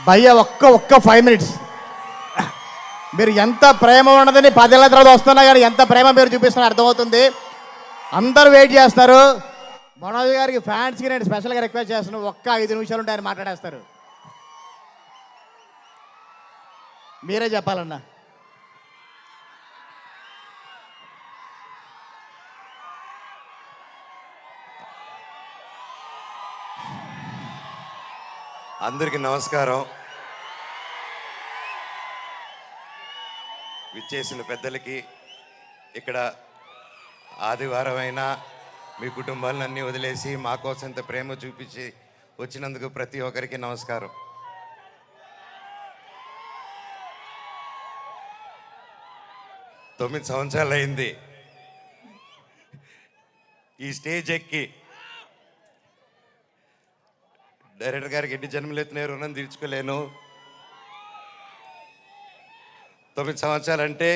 భయ్య ఒక్క 5 minutes. మీరు ఎంత ప్రేమ ఉన్నదని 10 ఏళ్ళ తర్వాత వస్తున్నా కానీ ఎంత ప్రేమ మీరు చూపిస్తున్నా అర్థమవుతుంది. అందరూ వెయిట్ చేస్తారు. మనోజ్ గారికి ఫ్యాన్స్కి నేను స్పెషల్గా రిక్వెస్ట్ చేస్తున్నాను, ఒక్క 5 నిమిషాలు ఉంటే ఆయన మాట్లాడేస్తారు. మీరే చెప్పాలన్నా. అందరికీ నమస్కారం. విచ్చేసిన పెద్దలకి, ఇక్కడ ఆదివారం అయినా మీ కుటుంబాలన్నీ వదిలేసి మా కోసం ఇంత ప్రేమ చూపించి వచ్చినందుకు ప్రతి ఒక్కరికి నమస్కారం. తొమ్మిది సంవత్సరాలు అయింది ఈ స్టేజ్ ఎక్కి. డైరెక్టర్ గారికి ఎన్ని జన్మలు ఎత్తినారు రుణం తీర్చుకోలేను. 9 సంవత్సరాలు అంటే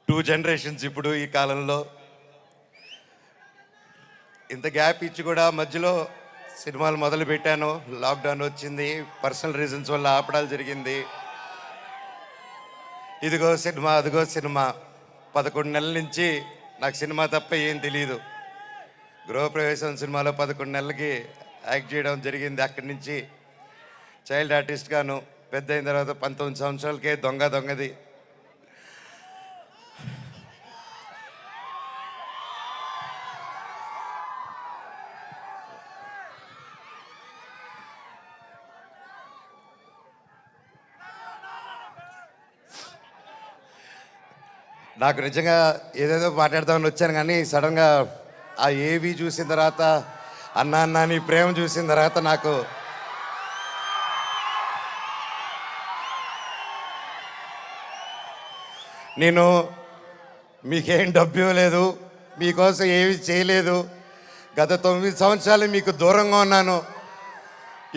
2 generations. ఇప్పుడు ఈ కాలంలో ఇంత గ్యాప్ ఇచ్చి కూడా మధ్యలో సినిమాలు మొదలు పెట్టాను. లాక్డౌన్ వచ్చింది, పర్సనల్ రీజన్స్ వల్ల ఆపడాలు జరిగింది. ఇదిగో సినిమా, అదిగో సినిమా. 11 నెలల నుంచి నాకు సినిమా తప్ప ఏం తెలియదు. గృహప్రవేశం సినిమాలో 11 నెలలకి యాక్ట్ చేయడం జరిగింది. అక్కడి నుంచి చైల్డ్ ఆర్టిస్ట్గాను, పెద్ద అయిన తర్వాత 19 సంవత్సరాలకే దొంగది. నాకు నిజంగా ఏదేదో మాట్లాడదామని వచ్చాను, కానీ సడన్గా ఆ ఏవి చూసిన తర్వాత, అన్నా నీ ప్రేమ చూసిన తర్వాత నాకు నేను మీకేం డబ్బు ఇవ్వలేదు, మీకోసం ఏమి చేయలేదు. గత 9 సంవత్సరాలు మీకు దూరంగా ఉన్నాను.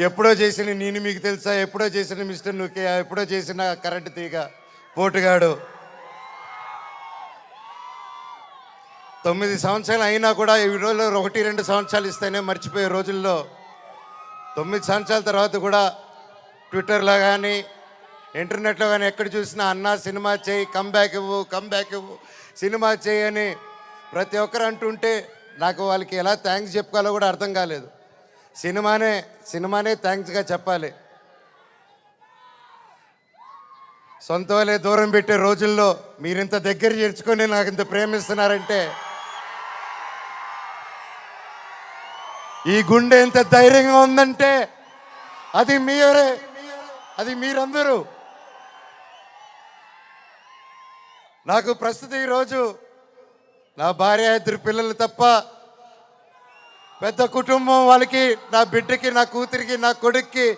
ఎప్పుడో చేసిన నేను మీకు తెలుసా, ఎప్పుడో చేసిన మిస్టర్ నుకే, ఎప్పుడో చేసిన కరెంటు తీగ పోటుగాడు. 9 సంవత్సరాలు అయినా కూడా ఈ రోజుల్లో 1-2 సంవత్సరాలు ఇస్తేనే మర్చిపోయే రోజుల్లో 9 సంవత్సరాల తర్వాత కూడా ట్విట్టర్లో కానీ ఇంటర్నెట్లో కానీ ఎక్కడ చూసినా అన్నా సినిమా చేయి, కమ్బ్యాక్ ఇవ్వు, సినిమా చేయి అని ప్రతి ఒక్కరు అంటుంటే నాకు వాళ్ళకి ఎలా థ్యాంక్స్ చెప్పుకోవాలో కూడా అర్థం కాలేదు. సినిమానే థ్యాంక్స్గా చెప్పాలి. సొంత వాళ్ళే దూరం పెట్టే రోజుల్లో మీరింత దగ్గర చేర్చుకొని నాకు ఇంత ప్రేమిస్తున్నారంటే, ఈ గుండె ఎంత ధైర్యంగా ఉందంటే అది మీరే, అది మీరందరూ. నాకు ప్రస్తుతం ఈరోజు నా భార్య, 2 పిల్లలు తప్ప పెద్ద కుటుంబం. వాళ్ళకి, నా బిడ్డకి, నా కూతురికి, నా కొడుక్కి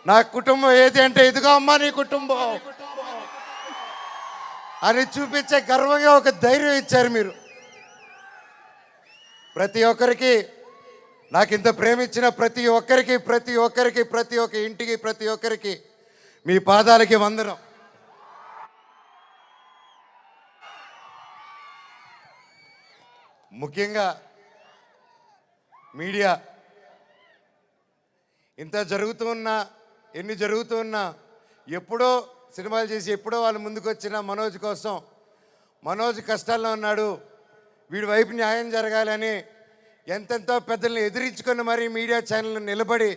నా కుటుంబం ఏది అంటే ఇదిగో అమ్మా నీ కుటుంబం అని చూపించే గర్వంగా ఒక ధైర్యం ఇచ్చారు మీరు. ప్రతి ఒక్కరికి, నాకు ఇంత ప్రేమించిన ప్రతి ఒక్క ఇంటికి, ప్రతి ఒక్కరికి మీ పాదాలకి వందనం. ముఖ్యంగా మీడియా, ఇంత ఎన్ని జరుగుతూ ఉన్నా ఎప్పుడో సినిమాలు చేసి ఎప్పుడో వాళ్ళు ముందుకు వచ్చిన మనోజ్ కోసం, మనోజ్ కష్టాల్లో ఉన్నాడు, వీడి వైపు న్యాయం జరగాలని ఎంతెంతో పెద్దల్ని ఎదిరించుకొని మరీ మీడియా ఛానల్ నిలబడి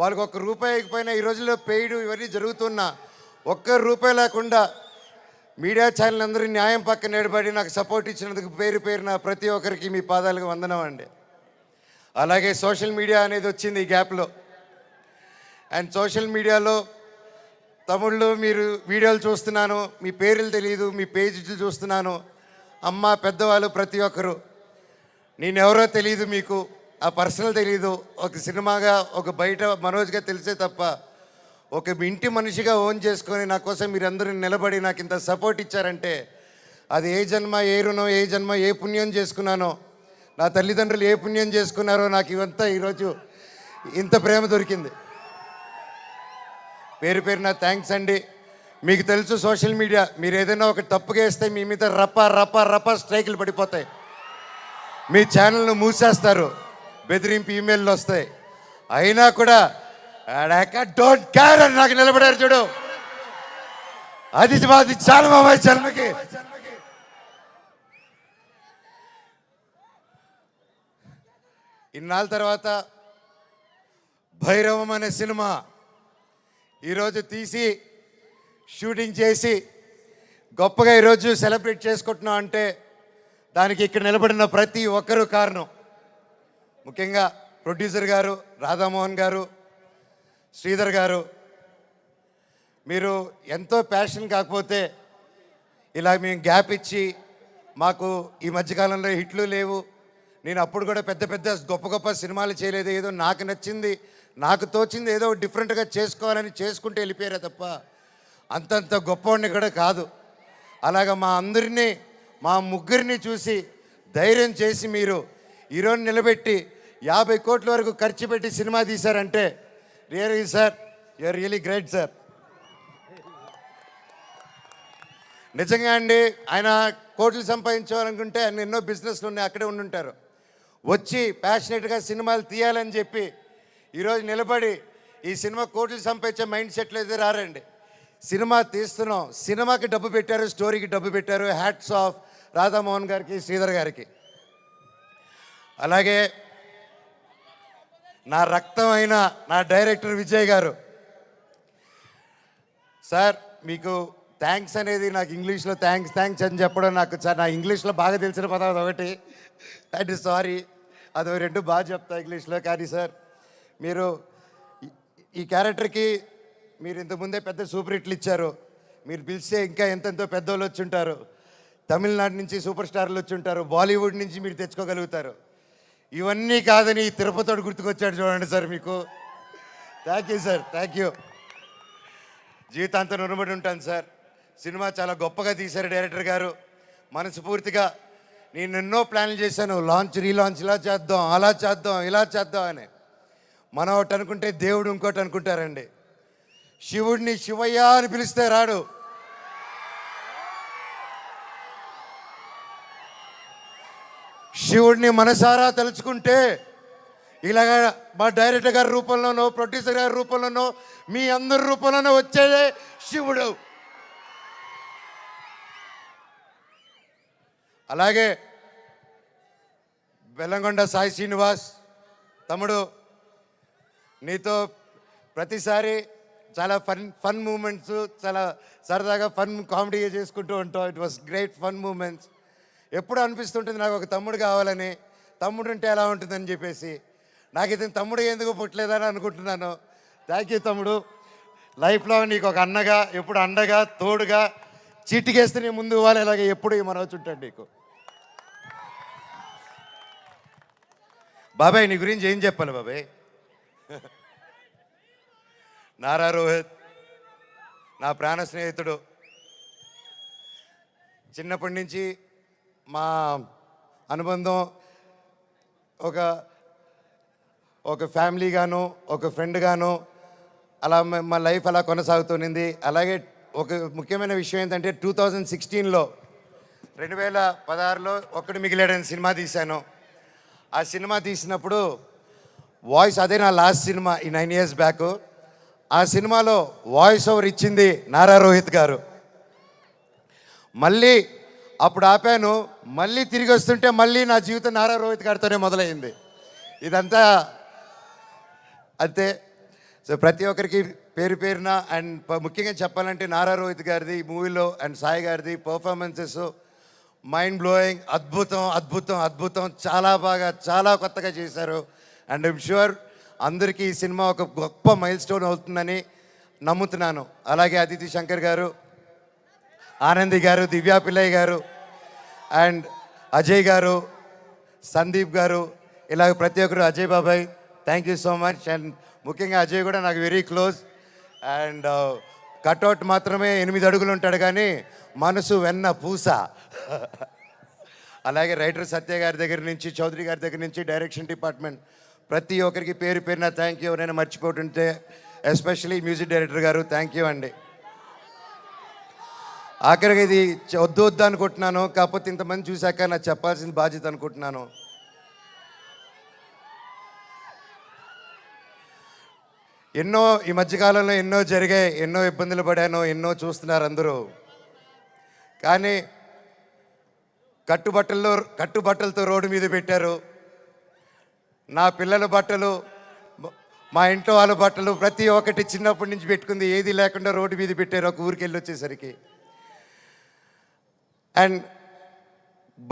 వాళ్ళకి ₹1 ఇకపోయినా ఈ రోజుల్లో పెయిడ్ ఇవన్నీ జరుగుతున్నా ₹1 లేకుండా మీడియా ఛానల్ అందరూ న్యాయం పక్కన నిలబడి నాకు సపోర్ట్ ఇచ్చినందుకు పేరున ప్రతి ఒక్కరికి మీ పాదాలకు వందనం అండి. అలాగే సోషల్ మీడియా అనేది వచ్చింది ఈ గ్యాప్లో. అండ్ సోషల్ మీడియాలో తమిళ్లో మీరు వీడియోలు చూస్తున్నాను, మీ పేర్లు తెలియదు, మీ పేజీలు చూస్తున్నాను. అమ్మ, పెద్దవాళ్ళు ప్రతి ఒక్కరు, నేనెవరో తెలియదు, మీకు ఆ పర్సనల్ తెలియదు. ఒక సినిమాగా, ఒక బయట మనోజ్గా తెలిసే తప్ప ఒక ఇంటి మనిషిగా ఓన్ చేసుకొని నా కోసం మీరందరూ నిలబడి నాకు ఇంత సపోర్ట్ ఇచ్చారంటే అది ఏ జన్మ, ఏ రుణం, ఏ జన్మ, ఏ పుణ్యం చేసుకున్నానో, నా తల్లిదండ్రులు ఏ పుణ్యం చేసుకున్నారో నాకు ఇవంతా ఈరోజు ఇంత ప్రేమ దొరికింది. పేరున థ్యాంక్స్ అండి. మీకు తెలుసు సోషల్ మీడియా, మీరు ఏదైనా ఒక తప్పుగా వేస్తే మీ మీద రప స్ట్రైకులు పడిపోతాయి, మీ ఛానల్ను మూసేస్తారు, బెదిరింపు ఈమెయిల్లు వస్తాయి. అయినా కూడా డోంట్ కేర్ అని నాకు నిలబడారు చూడు, అది చాలా బాబాయ్ జన్మకి. ఇన్నాళ్ళ తర్వాత భైరవం అనే సినిమా ఈరోజు తీసి షూటింగ్ చేసి గొప్పగా ఈరోజు సెలబ్రేట్ చేసుకుంటున్నాం అంటే దానికి ఇక్కడ నిలబడిన ప్రతి ఒక్కరూ కారణం. ముఖ్యంగా ప్రొడ్యూసర్ గారు, రాధామోహన్ గారు, శ్రీధర్ గారు, మీరు ఎంతో ప్యాషన్ కాకపోతే ఇలా మేము గ్యాప్ ఇచ్చి మాకు ఈ మధ్యకాలంలో హిట్లు లేవు, నేను అప్పుడు కూడా పెద్ద పెద్ద గొప్ప గొప్ప సినిమాలు చేయలేదు, ఏదో నాకు నచ్చింది నాకు తోచింది ఏదో డిఫరెంట్గా చేసుకోవాలని చేసుకుంటూ వెళ్ళిపోయారే తప్ప అంతంత గొప్పవాడిని కూడా కాదు. అలాగా మా అందరినీ మా ముగ్గురిని చూసి ధైర్యం చేసి మీరు ఈరోజు నిలబెట్టి 50 కోట్ల వరకు ఖర్చు పెట్టి సినిమా తీశారంటే really sir, you're really great sir. నిజంగా అండి, ఆయన కోట్లు సంపాదించాలనుకుంటే ఆయన ఎన్నో బిజినెస్లు ఉన్నాయి, అక్కడే ఉండుంటారు. వచ్చి ప్యాషనెట్గా సినిమాలు తీయాలని చెప్పి ఈరోజు నిలబడి ఈ సినిమా కోట్లు సంపాదించే మైండ్ సెట్లు అయితే రారండి. సినిమా తీస్తున్నాం, సినిమాకి డబ్బు పెట్టారు, స్టోరీకి డబ్బు పెట్టారు. హ్యాట్స్ ఆఫ్ రాధామోహన్ గారికి, శ్రీధర్ గారికి. అలాగే నా రక్తం అయిన నా డైరెక్టర్ విజయ్ గారు. సార్ మీకు థ్యాంక్స్ అనేది నాకు ఇంగ్లీష్లో థ్యాంక్స్ అని చెప్పడం నాకు సార్ నా ఇంగ్లీష్లో బాగా తెలిసిన పదం అదొకటి, అంటే సారీ, అది రెండు బాగా చెప్తా ఇంగ్లీష్లో. కానీ సార్ మీరు ఈ క్యారెక్టర్కి మీరు ఇంతకుముందే పెద్ద సూపర్ హిట్లు ఇచ్చారు, మీరు పిలిస్తే ఇంకా ఎంతెంతో పెద్దోళ్ళు వచ్చి ఉంటారు, తమిళనాడు నుంచి సూపర్ స్టార్లు వచ్చి ఉంటారు, బాలీవుడ్ నుంచి మీరు తెచ్చుకోగలుగుతారు. ఇవన్నీ కాదని తిరుపతివాడు గుర్తుకొచ్చాడు చూడండి సార్ మీకు. Thank you sir, thank you. జీవితాంతం రుణపడి ఉంటాను సార్. సినిమా చాలా గొప్పగా తీశారు డైరెక్టర్ గారు. మనస్ఫూర్తిగా నేను ఎన్నో ప్లాన్లు చేశాను, లాంచ్ రీలాంచ్ ఇలా చేద్దాం, అలా చేద్దాం, ఇలా చేద్దాం అని. మనం ఒకటి అనుకుంటే దేవుడు ఇంకోటి అనుకుంటారండి. శివుడిని శివయ్య అని పిలిస్తే రాడు, శివుడిని మనసారా తలుచుకుంటే ఇలాగ మా డైరెక్టర్ గారి రూపంలోనో, ప్రొడ్యూసర్ గారి రూపంలోనో, మీ అందరి రూపంలోనో వచ్చేదే శివుడు. అలాగే బెల్లంకొండ సాయి శ్రీనివాస్ తమ్ముడు, నీతో ప్రతిసారి చాలా ఫన్ మూమెంట్స్, చాలా సరదాగా ఫన్ కామెడీ చేసుకుంటూ ఉంటాం. It was great fun moments. ఎప్పుడు అనిపిస్తుంటుంది నాకు ఒక తమ్ముడు కావాలని, తమ్ముడు ఉంటే ఎలా ఉంటుందని చెప్పేసి. నాకు ఇతను తమ్ముడు ఎందుకు పుట్టలేదని అనుకుంటున్నాను. థ్యాంక్ యూ తమ్ముడు. లైఫ్లో నీకు ఒక అన్నగా, ఎప్పుడు అండగా, తోడుగా, చీటికేస్తే నీ ముందు ఇవ్వాలి, ఇలాగే ఎప్పుడు ఈ మనవచ్చు ఉంటాడు నీకు. బాబాయ్ నీ గురించి ఏం చెప్పాలి బాబాయ్? నారా రోహిత్ నా ప్రాణ స్నేహితుడు. చిన్నప్పటి నుంచి మా అనుబంధం ఒక ఫ్యామిలీగాను, ఒక ఫ్రెండ్గాను అలా మా లైఫ్ అలా కొనసాగుతుంది. అలాగే ఒక ముఖ్యమైన విషయం ఏంటంటే 2016లో 2016లో ఒక్కడు మిగిలాడని సినిమా తీశాను. ఆ సినిమా తీసినప్పుడు వాయిస్, అదే నా లాస్ట్ సినిమా ఈ 9 years బ్యాక్. ఆ సినిమాలో వాయిస్ ఓవర్ ఇచ్చింది నారా రోహిత్ గారు. మళ్ళీ అప్పుడు ఆపాను, మళ్ళీ తిరిగి వస్తుంటే మళ్ళీ నా జీవితం నారా రోహిత్ గారితోనే మొదలైంది. ఇదంతా అంతే. సో ప్రతి ఒక్కరికి పేరు పేరున అండ్ ముఖ్యంగా చెప్పాలంటే నారా రోహిత్ గారిది మూవీలో అండ్ సాయి గారిది పర్ఫార్మెన్సెస్ మైండ్ బ్లోయింగ్, అద్భుతం అద్భుతం అద్భుతం. చాలా బాగా, చాలా కొత్తగా చేశారు. అండ్ ఐమ్ ష్యూర్ అందరికీ ఈ సినిమా ఒక గొప్ప మైల్ స్టోన్ అవుతుందని నమ్ముతున్నాను. అలాగే అదితి శంకర్ గారు, ఆనంది గారు, దివ్యా పిల్లయ్య గారు అండ్ అజయ్ గారు, సందీప్ గారు, ఇలాగ ప్రతి ఒక్కరు, అజయ్ బాబాయ్ thank you so much. And ముఖ్యంగా అజయ్ కూడా నాకు వెరీ క్లోజ్. అండ్ కట్అవుట్ మాత్రమే 8 అడుగులు ఉంటాడు కానీ మనసు వెన్న పూస. అలాగే రైటర్ సత్య గారి దగ్గర నుంచి, చౌదరి గారి దగ్గర నుంచి, డైరెక్షన్ డిపార్ట్మెంట్ ప్రతి ఒక్కరికి పేరు పేరున థ్యాంక్ యూ. నేను మర్చిపోతుంటే ఎస్పెషలీ మ్యూజిక్ డైరెక్టర్ గారు థ్యాంక్ యూ అండి. ఆఖరికి ఇది వద్దు అనుకుంటున్నాను, కాకపోతే ఇంతమంది చూశాక నాకు చెప్పాల్సిన బాధ్యత అనుకుంటున్నాను. ఎన్నో ఈ మధ్యకాలంలో ఎన్నో జరిగాయి, ఎన్నో ఇబ్బందులు పడాను, ఎన్నో చూస్తున్నారు అందరూ. కానీ కట్టుబట్టలతో రోడ్డు మీద పెట్టారు. నా పిల్లల బట్టలు, మా ఇంట్లో వాళ్ళ బట్టలు ప్రతి ఒక్కటి చిన్నప్పటి నుంచి పెట్టుకుంది ఏది లేకుండా రోడ్డు మీద పెట్టారు ఒక ఊరికి వెళ్ళి వచ్చేసరికి. అండ్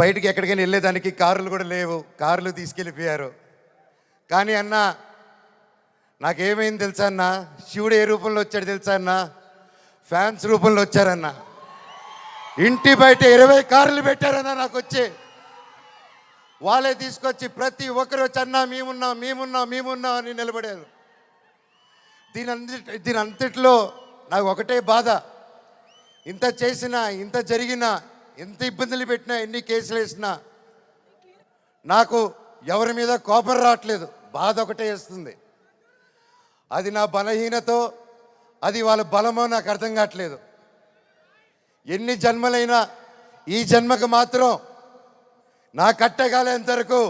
బయటికి ఎక్కడికైనా వెళ్ళేదానికి కార్లు కూడా లేవు, కార్లు తీసుకెళ్ళిపోయారు. కానీ అన్న నాకేమైంది తెలుసా అన్న, శివుడు ఏ రూపంలో వచ్చాడు తెలుసా అన్న, ఫ్యాన్స్ రూపంలో వచ్చారన్న. ఇంటి బయట 20 కార్లు పెట్టారన్న నాకు వచ్చి. వాళ్ళే తీసుకొచ్చి ప్రతి ఒక్కరు వచ్చి అన్న మేమున్నాం అని నిలబడారు. దీని అంతట్లో నాకు ఒకటే బాధ, ఇంత చేసినా, ఇంత జరిగినా, ఎంత ఇబ్బందులు పెట్టినా, ఎన్ని కేసులు వేసినా నాకు ఎవరి మీద కోపం రావట్లేదు, బాధ ఒకటే వేస్తుంది. అది నా బలహీనతో, అది వాళ్ళ బలమో నాకు అర్థం కావట్లేదు. ఎన్ని జన్మలైనా ఈ జన్మకు మాత్రం నా కట్టగాలేంత వరకు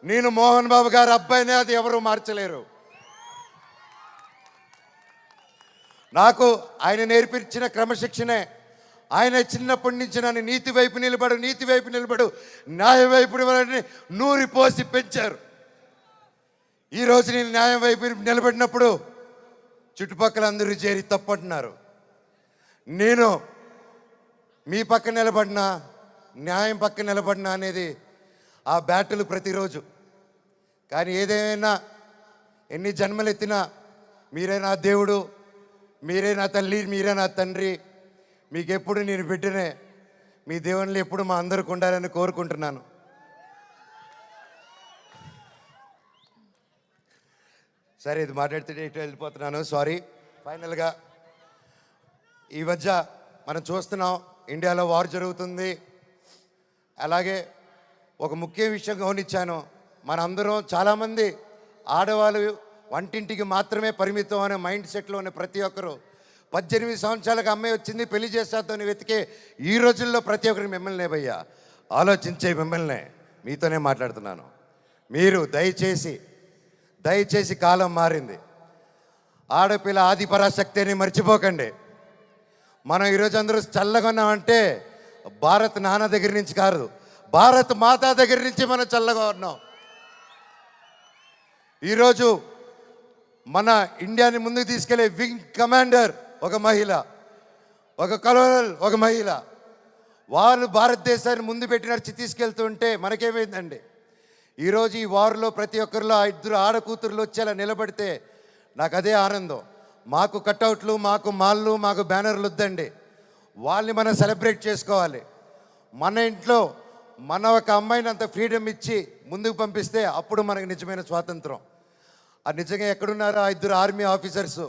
నేను మోహన్ బాబు గారి అబ్బాయినే, అది ఎవరు మార్చలేరు. నాకు ఆయన నేర్పించిన క్రమశిక్షణే, ఆయన చిన్నప్పటి నుంచి నన్ను నీతి వైపు నిలబడు, న్యాయం వైపు నూరి పోసి పెంచారు. ఈరోజు నేను న్యాయం వైపు నిలబడినప్పుడు చుట్టుపక్కల అందరూ చేరి తప్పంటున్నారు. నేను మీ పక్క నిలబడినా, న్యాయం పక్క నిలబడినా అనేది ఆ బ్యాటిల్ ప్రతిరోజు. కానీ ఏదేమైనా, ఎన్ని జన్మలెత్తినా మీరే నా దేవుడు, మీరే నా తల్లి, మీరే నా తండ్రి. మీకు ఎప్పుడు నేను బిడ్డనే. మీ దేవుళ్ళు ఎప్పుడు మా అందరికి ఉండాలని కోరుకుంటున్నాను. సరే, ఇది మాట్లాడితే ఇటు వెళ్ళిపోతున్నాను, సారీ. ఫైనల్గా ఈ మధ్య మనం చూస్తున్నాం, ఇండియాలో వార్ జరుగుతుంది. అలాగే ఒక ముఖ్య విషయం గమనించాను, మనందరం చాలామంది ఆడవాళ్ళు వంటింటికి మాత్రమే పరిమితం అనే మైండ్ సెట్లో ఉన్న ప్రతి ఒక్కరు 18 సంవత్సరాలకు అమ్మాయి వచ్చింది పెళ్లి చేస్తాతోని వెతికే ఈ రోజుల్లో ప్రతి ఒక్కరికి మిమ్మల్ని భయ్యా ఆలోచించే మిమ్మల్ని మీతోనే మాట్లాడుతున్నాను. మీరు దయచేసి కాలం మారింది. ఆడపిల్ల ఆది పరాశక్తి అని మర్చిపోకండి. మనం ఈరోజు అందరూ చల్లగా ఉన్నామంటే భారత్ నాన్న దగ్గర నుంచి కాదు, భారత్ మాతా దగ్గర నుంచి మనం చల్లగా ఉన్నాం. ఈరోజు మన ఇండియాని ముందుకు తీసుకెళ్లే వింగ్ కమాండర్ ఒక మహిళ, ఒక కలోనల్ ఒక మహిళ. వాళ్ళు భారతదేశాన్ని ముందు పెట్టి నడిచి తీసుకెళ్తుంటే మనకేమైందండి? ఈరోజు ఈ వార్లో ప్రతి ఒక్కరిలో 2 ఆడకూతుర్లు వచ్చేలా నిలబడితే నాకు అదే ఆనందం. మాకు కట్అవుట్లు, మాకు మాళ్ళు, మాకు బ్యానర్లు వద్దండి. వాళ్ళని మనం సెలబ్రేట్ చేసుకోవాలి. మన ఇంట్లో మన ఒక అమ్మాయిని అంత ఫ్రీడమ్ ఇచ్చి ముందుకు పంపిస్తే అప్పుడు మనకు నిజమైన స్వాతంత్రం. అది నిజంగా ఎక్కడున్నారో ఆ 2 ఆర్మీ ఆఫీసర్స్,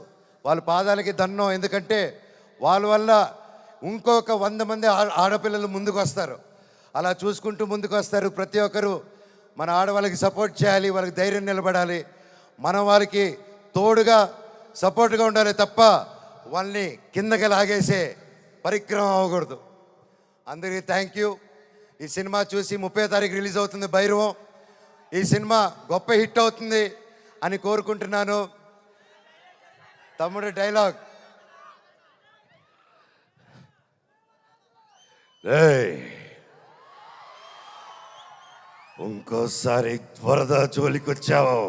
వాళ్ళ పాదాలకి దండం. ఎందుకంటే వాళ్ళ వల్ల ఇంకొక 100 మంది ఆడపిల్లలు ముందుకు వస్తారు. అలా చూసుకుంటూ ముందుకు వస్తారు. ప్రతి ఒక్కరు మన ఆడవాళ్ళకి సపోర్ట్ చేయాలి, వాళ్ళకి ధైర్యం నిలబడాలి, మనం వాళ్ళకి తోడుగా సపోర్ట్గా ఉండాలి తప్ప వాళ్ళని కిందకి లాగేసే పరిక్రమం అవ్వకూడదు. అందరికీ థ్యాంక్ యూ. ఈ సినిమా చూసి 30వ తారీఖు రిలీజ్ అవుతుంది భైరవం. ఈ సినిమా గొప్ప హిట్ అవుతుంది అని కోరుకుంటున్నాను. తమ్ముడు డైలాగ్, ఇంకోసారి వరద జోలికొచ్చావు,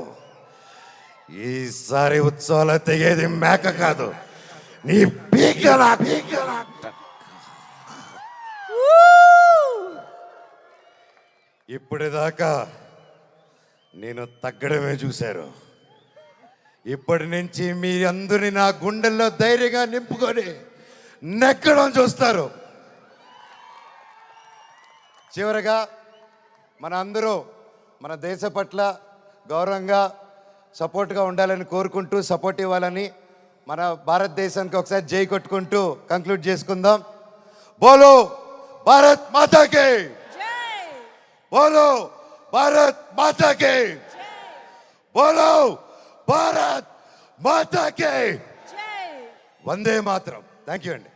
ఈసారి ఉత్సవాలు తెగేది మేక కాదు, నీ పీకలా. ఇప్పటిదాకా నేను తగ్గడమే చూశారు. ఇప్పటి నుంచి మీ అందరిని నా గుండెల్లో ధైర్యంగా నింపుకొని నెక్కడం చూస్తారు. చివరగా మన అందరూ మన దేశ పట్ల గౌరవంగా సపోర్ట్గా ఉండాలని కోరుకుంటూ, సపోర్ట్ ఇవ్వాలని, మన భారతదేశానికి ఒకసారి జై కొట్టుకుంటూ కంక్లూడ్ చేసుకుందాం. బోలో భారత్ మాతాకి, బోలో భారత్ మాతాకి, బోలో భారత్ మాతాకి, వందే మాతరం. థ్యాంక్ యూ అండి.